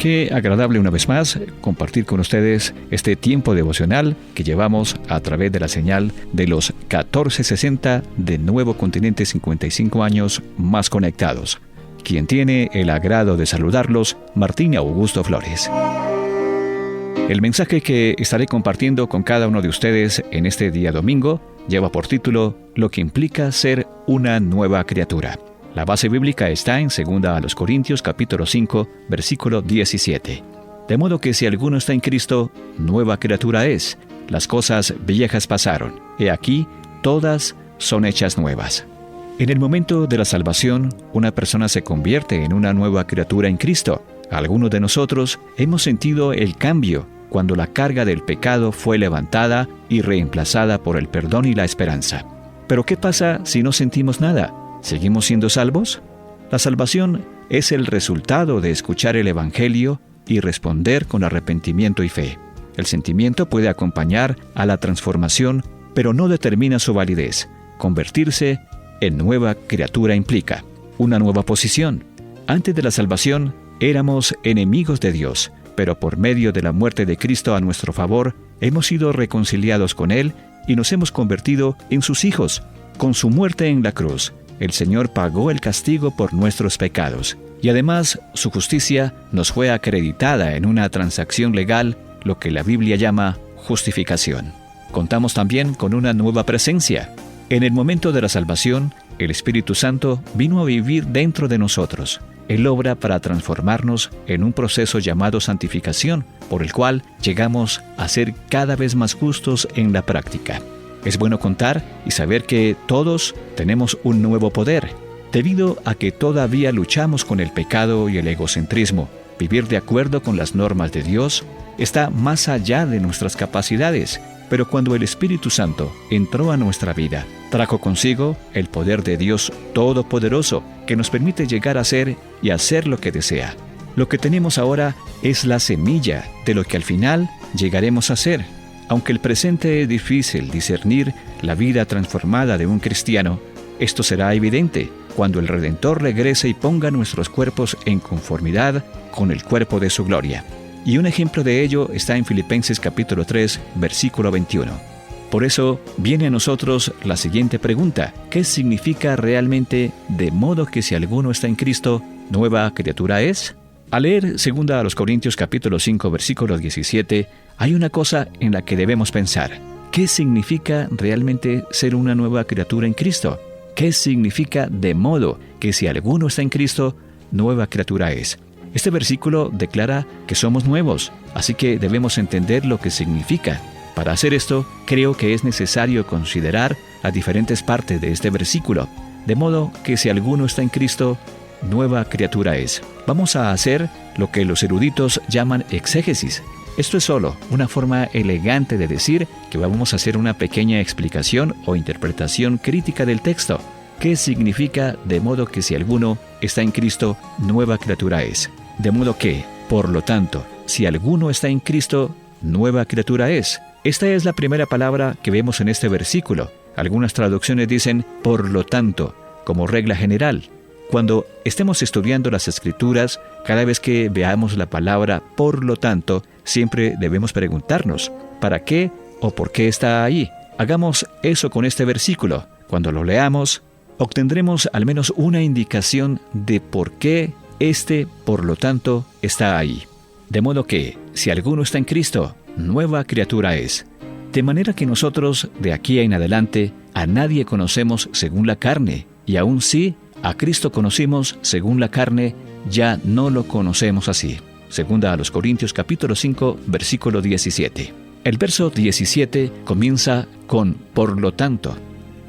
Qué agradable una vez más compartir con ustedes este tiempo devocional que llevamos a través de la señal de los 1460 de Nuevo Continente, 55 años más conectados. Quien tiene el agrado de saludarlos, Martín Augusto Flores. El mensaje que estaré compartiendo con cada uno de ustedes en este día domingo lleva por título Lo que implica ser una nueva criatura. La base bíblica está en 2 Corintios capítulo 5, versículo 17. De modo que si alguno está en Cristo, nueva criatura es. Las cosas viejas pasaron. He aquí, todas son hechas nuevas. En el momento de la salvación, una persona se convierte en una nueva criatura en Cristo. Algunos de nosotros hemos sentido el cambio cuando la carga del pecado fue levantada y reemplazada por el perdón y la esperanza. Pero ¿qué pasa si no sentimos nada? ¿Seguimos siendo salvos? La salvación es el resultado de escuchar el Evangelio y responder con arrepentimiento y fe. El sentimiento puede acompañar a la transformación, pero no determina su validez. Convertirse en nueva criatura implica una nueva posición. Antes de la salvación, éramos enemigos de Dios, pero por medio de la muerte de Cristo a nuestro favor, hemos sido reconciliados con Él y nos hemos convertido en sus hijos. Con su muerte en la cruz, el Señor pagó el castigo por nuestros pecados, y además su justicia nos fue acreditada en una transacción legal, lo que la Biblia llama justificación. Contamos también con una nueva presencia. En el momento de la salvación, el Espíritu Santo vino a vivir dentro de nosotros. Él obra para transformarnos en un proceso llamado santificación, por el cual llegamos a ser cada vez más justos en la práctica. Es bueno contar y saber que todos tenemos un nuevo poder. Debido a que todavía luchamos con el pecado y el egocentrismo, vivir de acuerdo con las normas de Dios está más allá de nuestras capacidades. Pero cuando el Espíritu Santo entró a nuestra vida, trajo consigo el poder de Dios Todopoderoso, que nos permite llegar a ser y hacer lo que desea. Lo que tenemos ahora es la semilla de lo que al final llegaremos a ser. Aunque el presente es difícil discernir la vida transformada de un cristiano, esto será evidente cuando el Redentor regrese y ponga nuestros cuerpos en conformidad con el cuerpo de su gloria. Y un ejemplo de ello está en Filipenses capítulo 3, versículo 21. Por eso viene a nosotros la siguiente pregunta: ¿qué significa realmente de modo que si alguno está en Cristo, nueva criatura es? Al leer 2 Corintios capítulo 5, versículo 17, hay una cosa en la que debemos pensar. ¿Qué significa realmente ser una nueva criatura en Cristo? ¿Qué significa de modo que si alguno está en Cristo, nueva criatura es? Este versículo declara que somos nuevos, así que debemos entender lo que significa. Para hacer esto, creo que es necesario considerar las diferentes partes de este versículo, de modo que si alguno está en Cristo, nueva criatura es. Vamos a hacer lo que los eruditos llaman exégesis. Esto es solo una forma elegante de decir que vamos a hacer una pequeña explicación o interpretación crítica del texto. ¿Qué significa de modo que si alguno está en Cristo, nueva criatura es? De modo que, por lo tanto, si alguno está en Cristo, nueva criatura es. Esta es la primera palabra que vemos en este versículo. Algunas traducciones dicen, por lo tanto, como regla general. Cuando estemos estudiando las Escrituras, cada vez que veamos la palabra por lo tanto, siempre debemos preguntarnos, ¿para qué o por qué está ahí? Hagamos eso con este versículo. Cuando lo leamos, obtendremos al menos una indicación de por qué por lo tanto, está ahí. De modo que, si alguno está en Cristo, nueva criatura es. De manera que nosotros, de aquí en adelante, a nadie conocemos según la carne, y aun si a Cristo conocimos según la carne, ya no lo conocemos así. 2 Corintios capítulo 5, versículo 17. El verso 17 comienza con por lo tanto,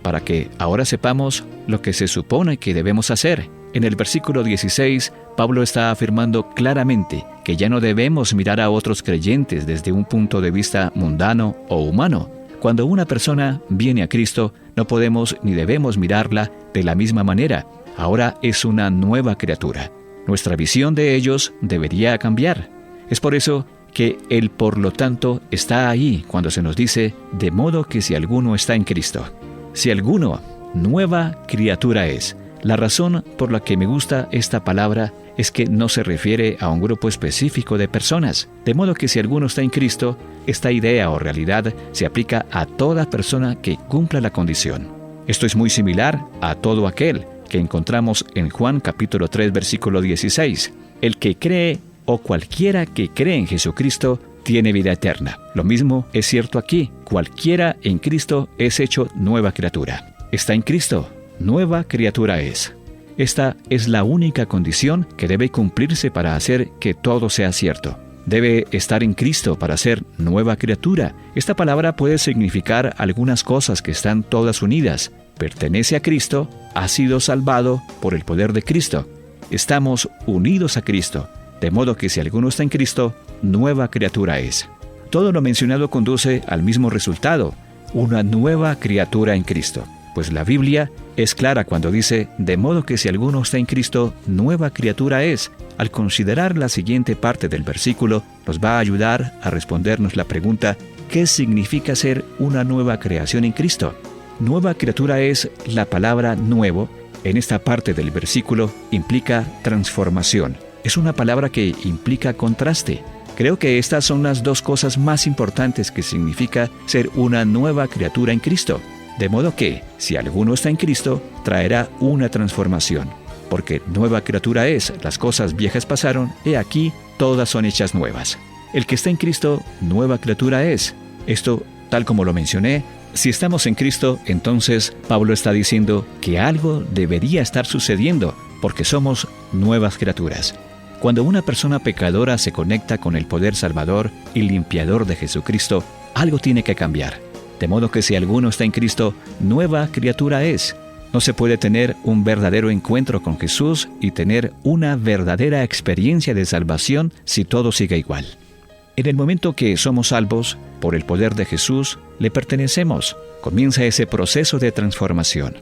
para que ahora sepamos lo que se supone que debemos hacer. En el versículo 16, Pablo está afirmando claramente que ya no debemos mirar a otros creyentes desde un punto de vista mundano o humano. Cuando una persona viene a Cristo, no podemos ni debemos mirarla de la misma manera. Ahora es una nueva criatura. Nuestra visión de ellos debería cambiar. Es por eso que el por lo tanto está ahí cuando se nos dice, de modo que si alguno está en Cristo. Si alguno, nueva criatura es. La razón por la que me gusta esta palabra es que no se refiere a un grupo específico de personas, de modo que si alguno está en Cristo, esta idea o realidad se aplica a toda persona que cumpla la condición. Esto es muy similar a todo aquel que encontramos en Juan capítulo 3 versículo 16. El que cree o cualquiera que cree en Jesucristo tiene vida eterna. Lo mismo es cierto aquí. Cualquiera en Cristo es hecho nueva criatura. Está en Cristo, nueva criatura es. Esta es la única condición que debe cumplirse para hacer que todo sea cierto. Debe estar en Cristo para ser nueva criatura. Esta palabra puede significar algunas cosas que están todas unidas. Pertenece a Cristo, ha sido salvado por el poder de Cristo. Estamos unidos a Cristo, de modo que si alguno está en Cristo, nueva criatura es. Todo lo mencionado conduce al mismo resultado, una nueva criatura en Cristo. Pues la Biblia es clara cuando dice, de modo que si alguno está en Cristo, nueva criatura es. Al considerar la siguiente parte del versículo, nos va a ayudar a respondernos la pregunta, ¿qué significa ser una nueva creación en Cristo? Nueva criatura es la palabra nuevo. En esta parte del versículo implica transformación. Es una palabra que implica contraste. Creo que estas son las dos cosas más importantes que significa ser una nueva criatura en Cristo. De modo que, si alguno está en Cristo, traerá una transformación. Porque nueva criatura es, las cosas viejas pasaron, he aquí, todas son hechas nuevas. El que está en Cristo, nueva criatura es. Esto, tal como lo mencioné, si estamos en Cristo, entonces Pablo está diciendo que algo debería estar sucediendo, porque somos nuevas criaturas. Cuando una persona pecadora se conecta con el poder salvador y limpiador de Jesucristo, algo tiene que cambiar. De modo que si alguno está en Cristo, nueva criatura es. No se puede tener un verdadero encuentro con Jesús y tener una verdadera experiencia de salvación si todo sigue igual. En el momento que somos salvos, por el poder de Jesús, le pertenecemos. Comienza ese proceso de transformación.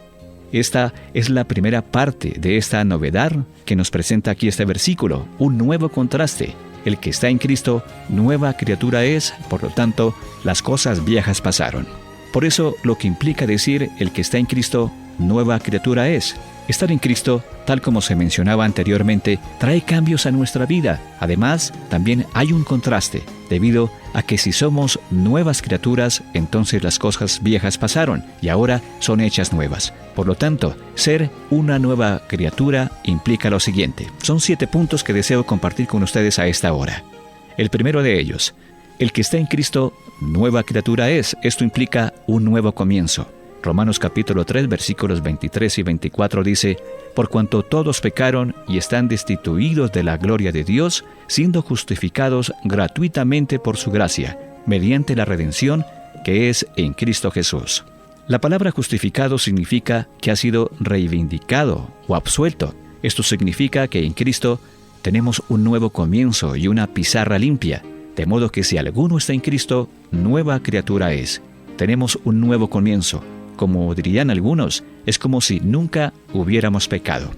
Esta es la primera parte de esta novedad que nos presenta aquí este versículo, un nuevo contraste. El que está en Cristo, nueva criatura es, por lo tanto, las cosas viejas pasaron. Por eso, lo que implica decir el que está en Cristo, nueva criatura es. Estar en Cristo, tal como se mencionaba anteriormente, trae cambios a nuestra vida. Además, también hay un contraste, debido a que si somos nuevas criaturas, entonces las cosas viejas pasaron y ahora son hechas nuevas. Por lo tanto, ser una nueva criatura implica lo siguiente. Son 7 puntos que deseo compartir con ustedes a esta hora. El primero de ellos, el que está en Cristo, nueva criatura es. Esto implica un nuevo comienzo. Romanos capítulo 3, versículos 23 y 24 dice, por cuanto todos pecaron y están destituidos de la gloria de Dios, siendo justificados gratuitamente por su gracia, mediante la redención que es en Cristo Jesús. La palabra justificado significa que ha sido reivindicado o absuelto. Esto significa que en Cristo tenemos un nuevo comienzo y una pizarra limpia, de modo que si alguno está en Cristo, nueva criatura es. Tenemos un nuevo comienzo. Como dirían algunos, es como si nunca hubiéramos pecado.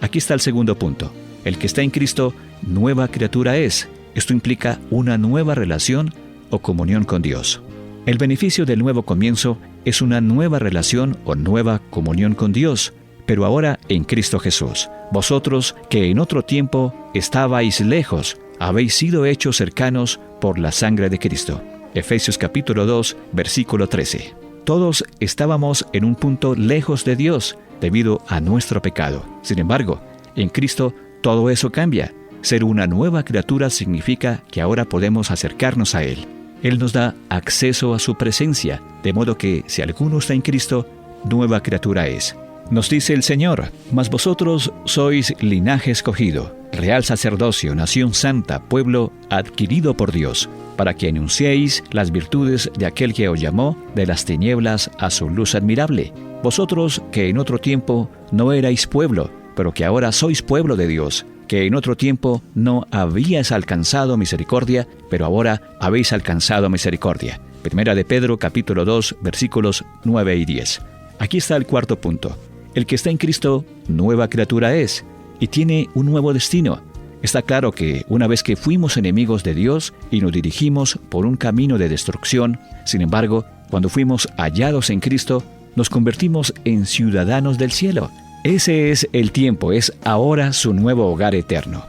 Aquí está el segundo punto. El que está en Cristo, nueva criatura es. Esto implica una nueva relación o comunión con Dios. El beneficio del nuevo comienzo es una nueva relación o nueva comunión con Dios, pero ahora en Cristo Jesús. Vosotros que en otro tiempo estabais lejos, habéis sido hechos cercanos por la sangre de Cristo. Efesios capítulo 2, versículo 13. Todos estábamos en un punto lejos de Dios debido a nuestro pecado. Sin embargo, en Cristo todo eso cambia. Ser una nueva criatura significa que ahora podemos acercarnos a Él. Él nos da acceso a su presencia, de modo que si alguno está en Cristo, nueva criatura es. Nos dice el Señor, mas vosotros sois linaje escogido, real sacerdocio, nación santa, pueblo adquirido por Dios, para que anunciéis las virtudes de aquel que os llamó de las tinieblas a su luz admirable. Vosotros que en otro tiempo no erais pueblo, pero que ahora sois pueblo de Dios, que en otro tiempo no habíais alcanzado misericordia, pero ahora habéis alcanzado misericordia. Primera de Pedro, capítulo 2, versículos 9 y 10. Aquí está el cuarto punto. El que está en Cristo, nueva criatura es, y tiene un nuevo destino. Está claro que una vez que fuimos enemigos de Dios y nos dirigimos por un camino de destrucción, sin embargo, cuando fuimos hallados en Cristo, nos convertimos en ciudadanos del cielo. Ese es el tiempo, es ahora su nuevo hogar eterno.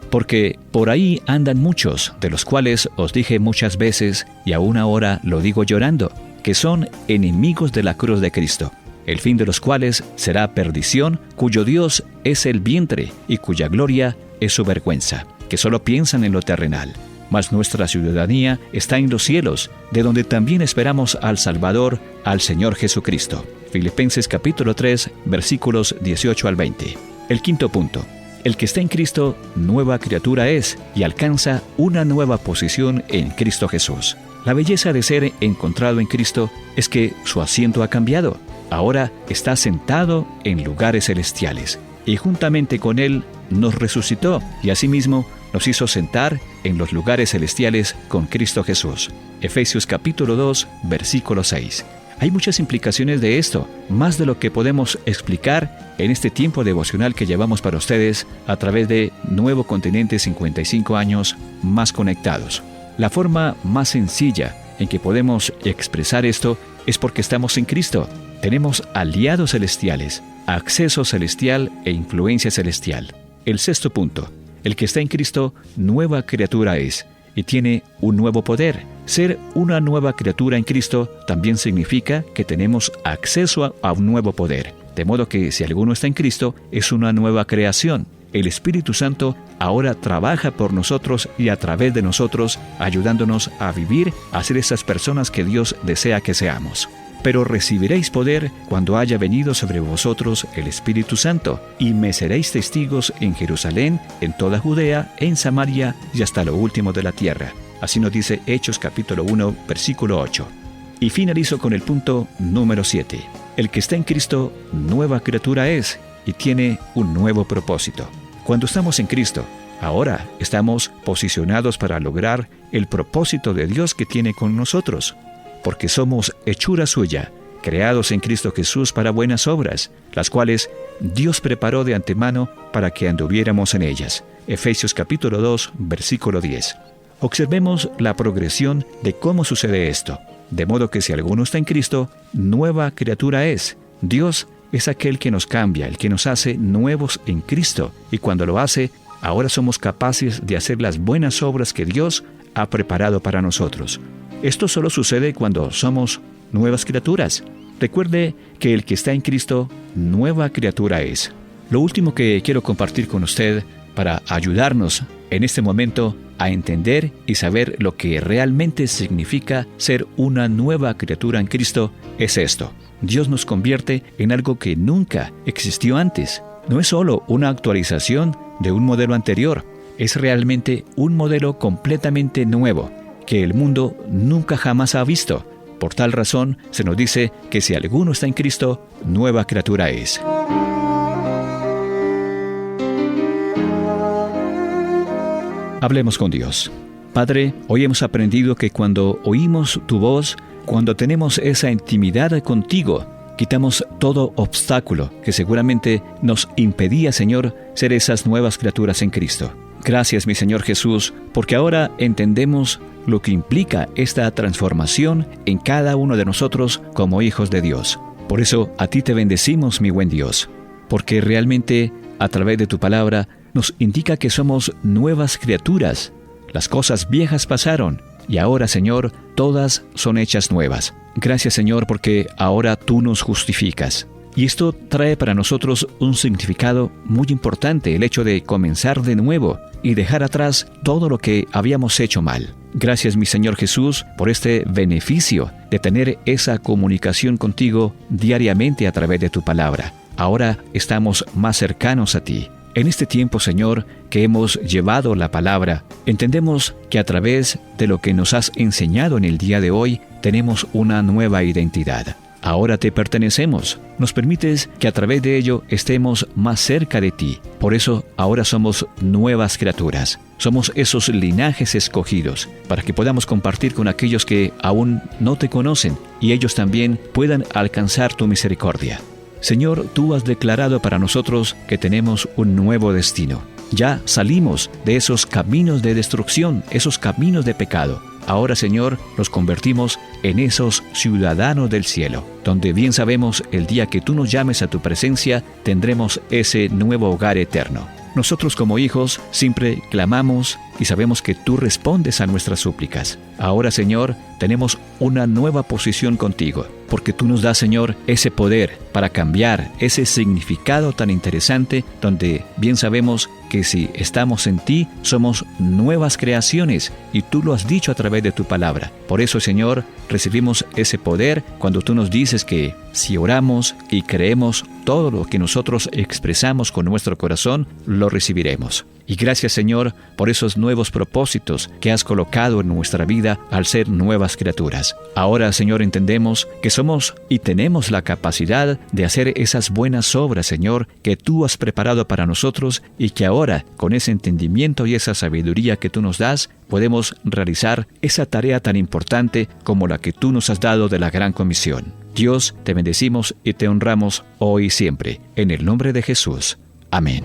Porque por ahí andan muchos, de los cuales os dije muchas veces, y aún ahora lo digo llorando, que son enemigos de la cruz de Cristo, el fin de los cuales será perdición, cuyo Dios es el vientre y cuya gloria es su vergüenza, que solo piensan en lo terrenal. Mas nuestra ciudadanía está en los cielos, de donde también esperamos al Salvador, al Señor Jesucristo. Filipenses capítulo 3, versículos 18 al 20. El quinto punto. El que está en Cristo, nueva criatura es y alcanza una nueva posición en Cristo Jesús. La belleza de ser encontrado en Cristo es que su asiento ha cambiado. Ahora está sentado en lugares celestiales y juntamente con Él nos resucitó y asimismo nos hizo sentar en los lugares celestiales con Cristo Jesús. Efesios capítulo 2, versículo 6. Hay muchas implicaciones de esto, más de lo que podemos explicar en este tiempo devocional que llevamos para ustedes a través de Nuevo Continente 55 años más conectados. La forma más sencilla en que podemos expresar esto es porque estamos en Cristo. Tenemos aliados celestiales, acceso celestial e influencia celestial. El sexto punto. El que está en Cristo, nueva criatura es y tiene un nuevo poder. Ser una nueva criatura en Cristo también significa que tenemos acceso a un nuevo poder. De modo que si alguno está en Cristo, es una nueva creación. El Espíritu Santo ahora trabaja por nosotros y a través de nosotros, ayudándonos a vivir, a ser esas personas que Dios desea que seamos. Pero recibiréis poder cuando haya venido sobre vosotros el Espíritu Santo, y me seréis testigos en Jerusalén, en toda Judea, en Samaria y hasta lo último de la tierra. Así nos dice Hechos capítulo 1, versículo 8. Y finalizo con el punto número 7. El que está en Cristo, nueva criatura es y tiene un nuevo propósito. Cuando estamos en Cristo, ahora estamos posicionados para lograr el propósito de Dios que tiene con nosotros. Porque somos hechura suya, creados en Cristo Jesús para buenas obras, las cuales Dios preparó de antemano para que anduviéramos en ellas. Efesios capítulo 2, versículo 10. Observemos la progresión de cómo sucede esto. De modo que si alguno está en Cristo, nueva criatura es. Dios es aquel que nos cambia, el que nos hace nuevos en Cristo. Y cuando lo hace, ahora somos capaces de hacer las buenas obras que Dios ha preparado para nosotros. Esto solo sucede cuando somos nuevas criaturas. Recuerde que el que está en Cristo, nueva criatura es. Lo último que quiero compartir con usted para ayudarnos en este momento a entender y saber lo que realmente significa ser una nueva criatura en Cristo es esto. Dios nos convierte en algo que nunca existió antes. No es solo una actualización de un modelo anterior, es realmente un modelo completamente nuevo que el mundo nunca jamás ha visto. Por tal razón, se nos dice que si alguno está en Cristo, nueva criatura es. Hablemos con Dios. Padre, hoy hemos aprendido que cuando oímos tu voz, cuando tenemos esa intimidad contigo, quitamos todo obstáculo que seguramente nos impedía, Señor, ser esas nuevas criaturas en Cristo. Gracias, mi Señor Jesús, porque ahora entendemos lo que implica esta transformación en cada uno de nosotros como hijos de Dios. Por eso a ti te bendecimos, mi buen Dios, porque realmente a través de tu palabra nos indica que somos nuevas criaturas. Las cosas viejas pasaron y ahora, Señor, todas son hechas nuevas. Gracias, Señor, porque ahora tú nos justificas. Y esto trae para nosotros un significado muy importante, el hecho de comenzar de nuevo y dejar atrás todo lo que habíamos hecho mal. Gracias, mi Señor Jesús, por este beneficio de tener esa comunicación contigo diariamente a través de tu palabra. Ahora estamos más cercanos a ti. En este tiempo, Señor, que hemos llevado la palabra, entendemos que a través de lo que nos has enseñado en el día de hoy, tenemos una nueva identidad. Ahora te pertenecemos. Nos permites que a través de ello estemos más cerca de ti. Por eso ahora somos nuevas criaturas. Somos esos linajes escogidos para que podamos compartir con aquellos que aún no te conocen y ellos también puedan alcanzar tu misericordia. Señor, tú has declarado para nosotros que tenemos un nuevo destino. Ya salimos de esos caminos de destrucción, esos caminos de pecado. ahora, Señor, nos convertimos en esos ciudadanos del cielo, donde bien sabemos el día que tú nos llames a tu presencia, tendremos ese nuevo hogar eterno. Nosotros como hijos siempre clamamos y sabemos que tú respondes a nuestras súplicas. Ahora, Señor, tenemos una nueva posición contigo, porque tú nos das, Señor, ese poder para cambiar ese significado tan interesante, donde bien sabemos que si estamos en ti, somos nuevas creaciones, y tú lo has dicho a través de tu palabra. Por eso, Señor, recibimos ese poder cuando tú nos dices que si oramos y creemos todo lo que nosotros expresamos con nuestro corazón, lo recibiremos. Y gracias, Señor, por esos nuevos propósitos que has colocado en nuestra vida al ser nuevas criaturas. Ahora, Señor, entendemos que somos y tenemos la capacidad de hacer esas buenas obras, Señor, que tú has preparado para nosotros, y que ahora, con ese entendimiento y esa sabiduría que tú nos das, podemos realizar esa tarea tan importante como la que tú nos has dado de la Gran Comisión. Dios, te bendecimos y te honramos hoy y siempre. En el nombre de Jesús. Amén.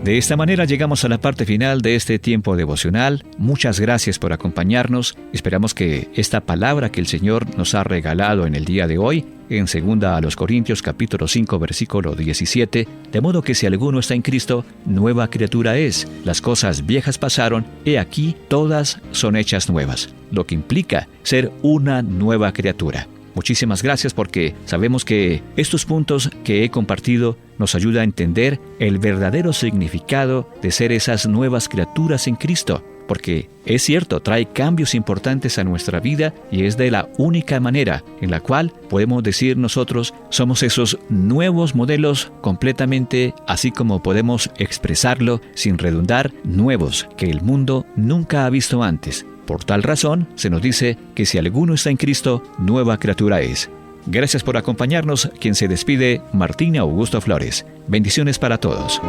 De esta manera llegamos a la parte final de este tiempo devocional. Muchas gracias por acompañarnos. Esperamos que esta palabra que el Señor nos ha regalado en el día de hoy, en 2 Corintios capítulo 5 versículo 17, de modo que si alguno está en Cristo, nueva criatura es. Las cosas viejas pasaron, he aquí todas son hechas nuevas, lo que implica ser una nueva criatura. Muchísimas gracias, porque sabemos que estos puntos que he compartido nos ayuda a entender el verdadero significado de ser esas nuevas criaturas en Cristo, porque es cierto, trae cambios importantes a nuestra vida, y es de la única manera en la cual podemos decir nosotros somos esos nuevos modelos completamente, así como podemos expresarlo sin redundar, nuevos, que el mundo nunca ha visto antes. Por tal razón, se nos dice que si alguno está en Cristo, nueva criatura es. Gracias por acompañarnos. Quien se despide, Martín Augusto Flores. Bendiciones para todos.